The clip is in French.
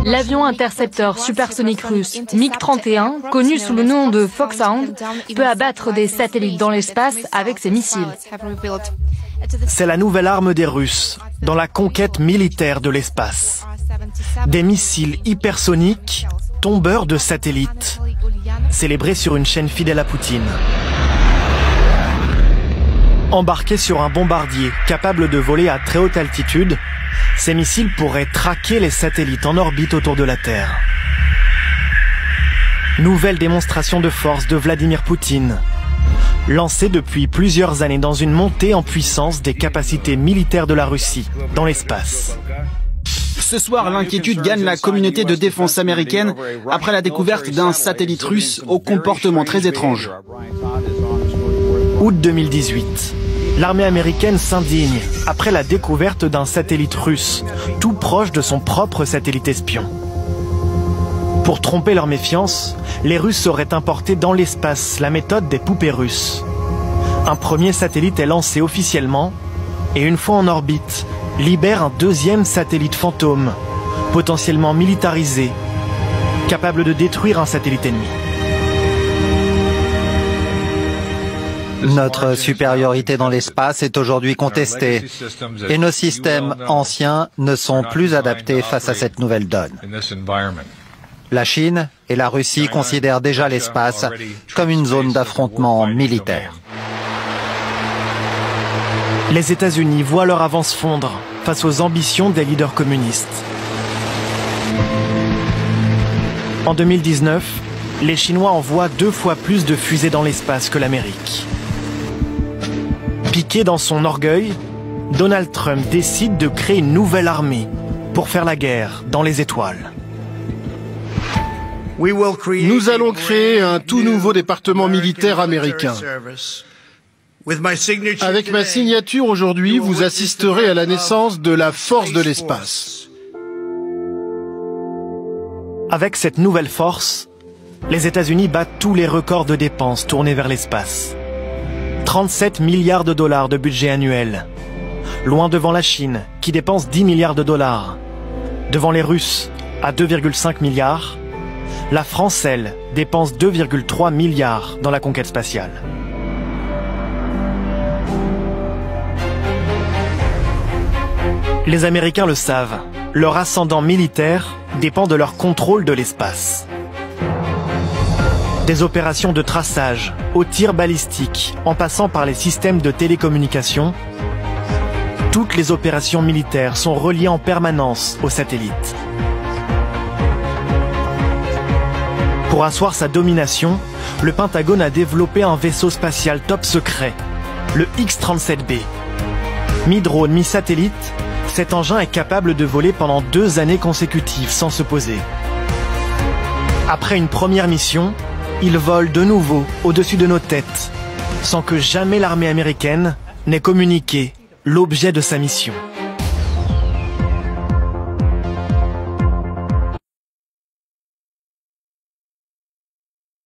L'avion intercepteur supersonique russe MiG-31, connu sous le nom de Foxhound, peut abattre des satellites dans l'espace avec ses missiles. C'est la nouvelle arme des Russes dans la conquête militaire de l'espace. Des missiles hypersoniques, tombeurs de satellites, célébrés sur une chaîne fidèle à Poutine. Embarqués sur un bombardier capable de voler à très haute altitude, ces missiles pourraient traquer les satellites en orbite autour de la Terre. Nouvelle démonstration de force de Vladimir Poutine, lancée depuis plusieurs années dans une montée en puissance des capacités militaires de la Russie dans l'espace. Ce soir, l'inquiétude gagne la communauté de défense américaine après la découverte d'un satellite russe au comportement très étrange. Août 2018. L'armée américaine s'indigne après la découverte d'un satellite russe, tout proche de son propre satellite espion. Pour tromper leur méfiance, les Russes auraient importé dans l'espace la méthode des poupées russes. Un premier satellite est lancé officiellement et une fois en orbite, libère un deuxième satellite fantôme, potentiellement militarisé, capable de détruire un satellite ennemi. Notre supériorité dans l'espace est aujourd'hui contestée et nos systèmes anciens ne sont plus adaptés face à cette nouvelle donne. La Chine et la Russie considèrent déjà l'espace comme une zone d'affrontement militaire. Les États-Unis voient leur avance fondre face aux ambitions des leaders communistes. En 2019, les Chinois envoient 2 fois plus de fusées dans l'espace que l'Amérique. Piqué dans son orgueil, Donald Trump décide de créer une nouvelle armée pour faire la guerre dans les étoiles. Nous allons créer un tout nouveau département militaire américain. Avec ma signature aujourd'hui, vous assisterez à la naissance de la force de l'espace. Avec cette nouvelle force, les États-Unis battent tous les records de dépenses tournés vers l'espace. 37 milliards de dollars de budget annuel. Loin devant la Chine, qui dépense 10 milliards de dollars. Devant les Russes, à 2,5 milliards. La France, elle, dépense 2,3 milliards dans la conquête spatiale. Les Américains le savent, leur ascendant militaire dépend de leur contrôle de l'espace. Des opérations de traçage, aux tirs balistiques, en passant par les systèmes de télécommunication, toutes les opérations militaires sont reliées en permanence aux satellites. Pour asseoir sa domination, le Pentagone a développé un vaisseau spatial top secret, le X-37B. Mi-drone, mi-satellite, cet engin est capable de voler pendant 2 années consécutives sans se poser. Après une première mission, il vole de nouveau au-dessus de nos têtes, sans que jamais l'armée américaine n'ait communiqué l'objet de sa mission.